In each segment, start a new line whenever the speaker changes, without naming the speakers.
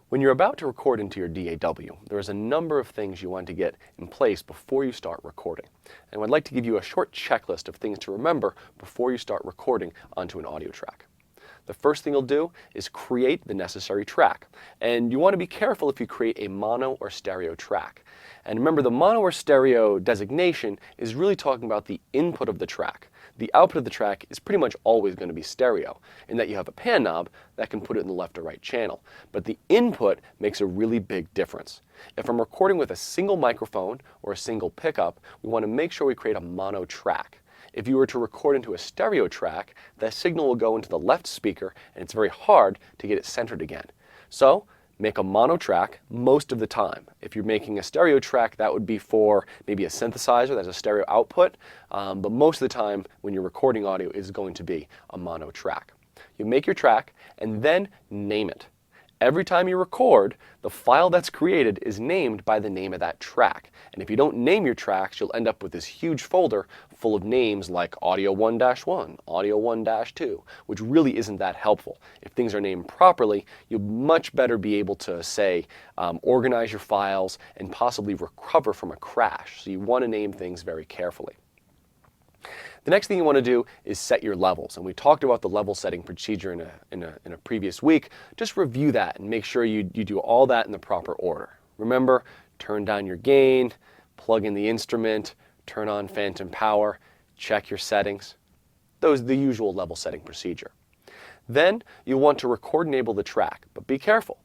When you're about to record into your DAW, there's a number of things you want to get in place before you start recording. And I'd like to give you a short checklist of things to remember before you start recording onto an audio track. The first thing you'll do is create the necessary track. And you want to be careful if you create a mono or stereo track. And remember, the mono or stereo designation is really talking about the input of the track. The output of the track is pretty much always going to be stereo, in that you have a pan knob that can put it in the left or right channel. But the input makes a really big difference. If I'm recording with a single microphone or a single pickup, we want to make sure we create a mono track. If you were to record into a stereo track, that signal will go into the left speaker, and it's very hard to get it centered again. So make a mono track most of the time. If you're making a stereo track, that would be for maybe a synthesizer that's a stereo output, but most of the time when you're recording audio is going to be a mono track. You make your track and then name it. Every time you record, the file that's created is named by the name of that track. And if you don't name your tracks, you'll end up with this huge folder full of names like Audio 1-1, Audio 1-2, which really isn't that helpful. If things are named properly, you'll much better be able to, say, organize your files and possibly recover from a crash. So you want to name things very carefully. The next thing you want to do is set your levels, and we talked about the level setting procedure in a previous week. Just review that and make sure you do all that in the proper order. Remember, turn down your gain, plug in the instrument, turn on phantom power, check your settings. Those are the usual level setting procedure. Then you'll want to record enable the track, but be careful.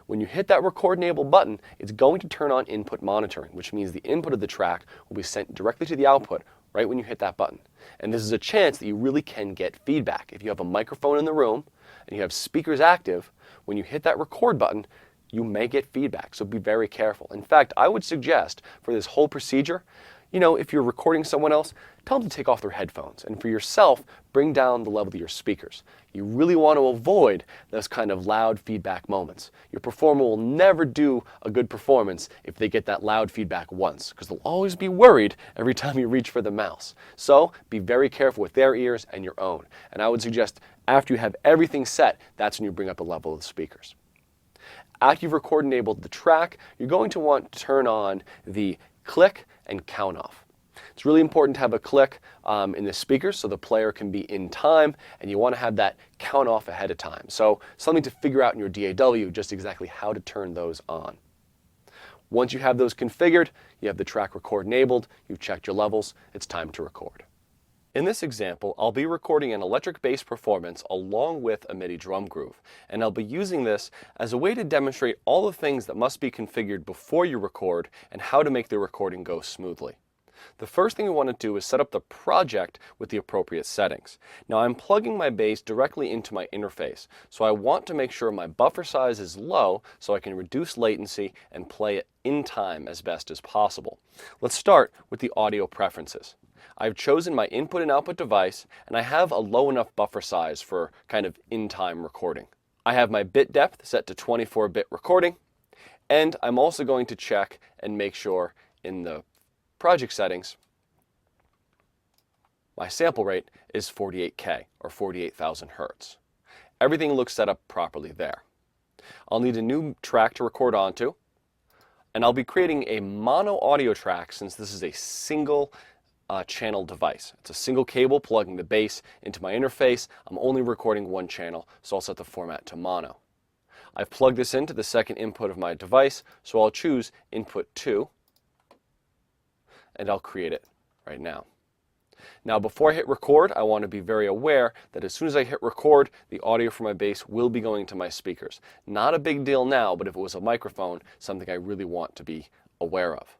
When you hit that record enable button, it's going to turn on input monitoring, which means the input of the track will be sent directly to the output right when you hit that button. And this is a chance that you really can get feedback. If you have a microphone in the room and you have speakers active, when you hit that record button, you may get feedback, so be very careful. In fact, I would suggest for this whole procedure, if you're recording someone else, tell them to take off their headphones. And for yourself, bring down the level of your speakers. You really want to avoid those kind of loud feedback moments. Your performer will never do a good performance if they get that loud feedback once, because they'll always be worried every time you reach for the mouse. So be very careful with their ears and your own. And I would suggest after you have everything set, that's when you bring up the level of the speakers. After you've record enabled the track, you're going to want to turn on the click and count off. It's really important to have a click in the speakers so the player can be in time, and you want to have that count off ahead of time. So something to figure out in your DAW, just exactly how to turn those on. Once you have those configured, you have the track record enabled, you've checked your levels, it's time to record. In this example, I'll be recording an electric bass performance along with a MIDI drum groove, and I'll be using this as a way to demonstrate all the things that must be configured before you record and how to make the recording go smoothly. The first thing we want to do is set up the project with the appropriate settings. Now I'm plugging my bass directly into my interface, so I want to make sure my buffer size is low so I can reduce latency and play it in time as best as possible. Let's start with the audio preferences. I've chosen my input and output device, and I have a low enough buffer size for kind of in-time recording. I have my bit depth set to 24-bit recording, and I'm also going to check and make sure in the project settings my sample rate is 48K or 48,000 Hertz. Everything looks set up properly there. I'll need a new track to record onto, and I'll be creating a mono audio track since this is a single channel device. It's a single cable plugging the bass into my interface. I'm only recording one channel, so I'll set the format to mono. I've plugged this into the second input of my device, so I'll choose input 2, and I'll create it right now. Now before I hit record, I want to be very aware that as soon as I hit record, the audio from my bass will be going to my speakers. Not a big deal now, but if it was a microphone, something I really want to be aware of.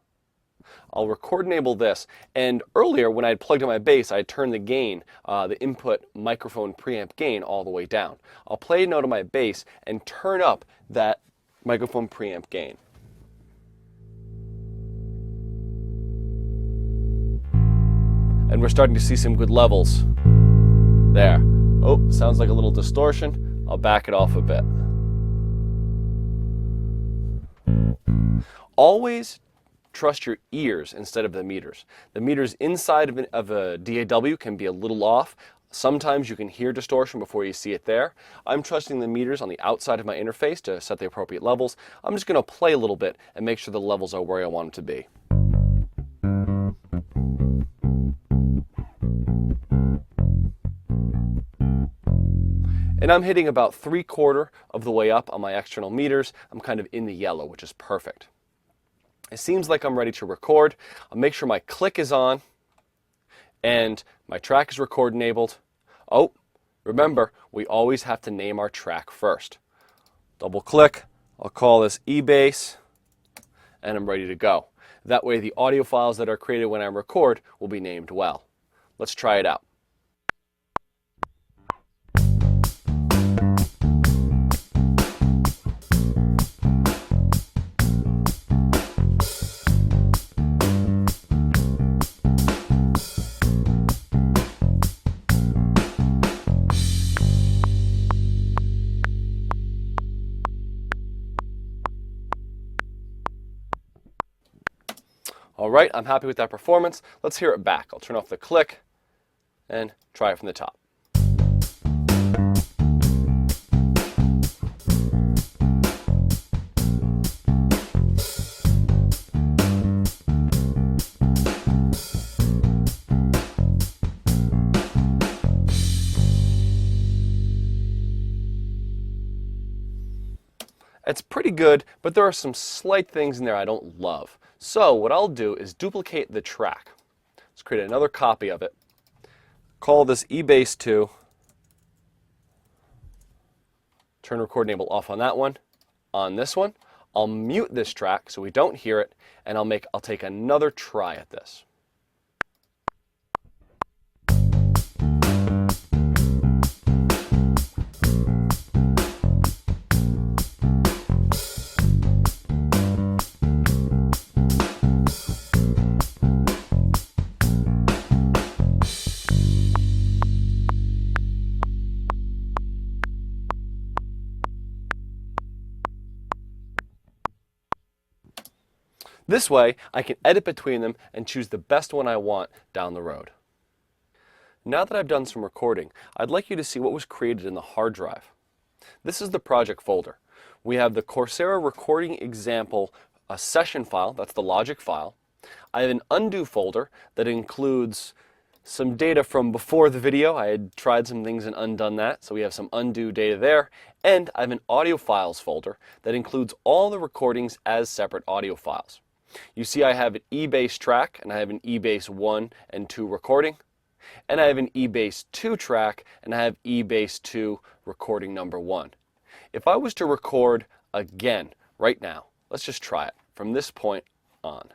I'll record enable this, and earlier when I had plugged in my bass, I had turned the gain, the input microphone preamp gain, all the way down. I'll play a note of my bass and turn up that microphone preamp gain. And we're starting to see some good levels there. Oh, sounds like a little distortion. I'll back it off a bit. Always trust your ears instead of the meters. The meters inside of a DAW can be a little off. Sometimes you can hear distortion before you see it there. I'm trusting the meters on the outside of my interface to set the appropriate levels. I'm just going to play a little bit and make sure the levels are where I want them to be. And I'm hitting about 3/4 of the way up on my external meters. I'm kind of in the yellow, which is perfect. It seems like I'm ready to record. I'll make sure my click is on and my track is record enabled. Oh, remember, we always have to name our track first. Double click, I'll call this eBass, and I'm ready to go. That way the audio files that are created when I record will be named well. Let's try it out. All right, I'm happy with that performance. Let's hear it back. I'll turn off the click and try it from the top. It's pretty good, but there are some slight things in there I don't love. So what I'll do is duplicate the track. Let's create another copy of it. Call this eBass 2. Turn record enable off on that one. On this one, I'll mute this track so we don't hear it, and I'll take another try at this. This way, I can edit between them and choose the best one I want down the road. Now that I've done some recording, I'd like you to see what was created in the hard drive. This is the project folder. We have the Coursera recording example, a session file, that's the logic file. I have an undo folder that includes some data from before the video. I had tried some things and undone that, so we have some undo data there. And I have an audio files folder that includes all the recordings as separate audio files. You see I have an eBass track, and I have an eBass 1 and 2 recording, and I have an eBass 2 track, and I have eBass 2 recording number 1. If I was to record again right now, let's just try it from this point on.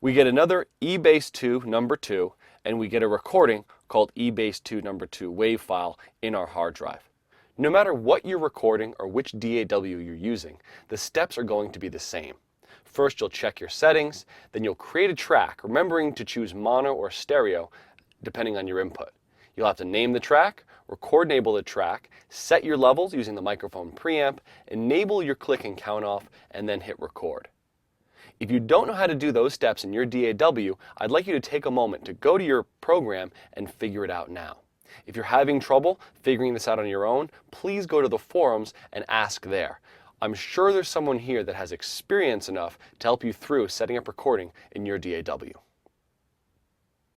We get another eBass 2 number 2, and we get a recording called eBass 2 number 2 wave file in our hard drive. No matter what you're recording or which DAW you're using, the steps are going to be the same. First, you'll check your settings, then you'll create a track, remembering to choose mono or stereo depending on your input. You'll have to name the track, record enable the track, set your levels using the microphone preamp, enable your click and count off, and then hit record. If you don't know how to do those steps in your DAW, I'd like you to take a moment to go to your program and figure it out now. If you're having trouble figuring this out on your own, please go to the forums and ask there. I'm sure there's someone here that has experience enough to help you through setting up recording in your DAW.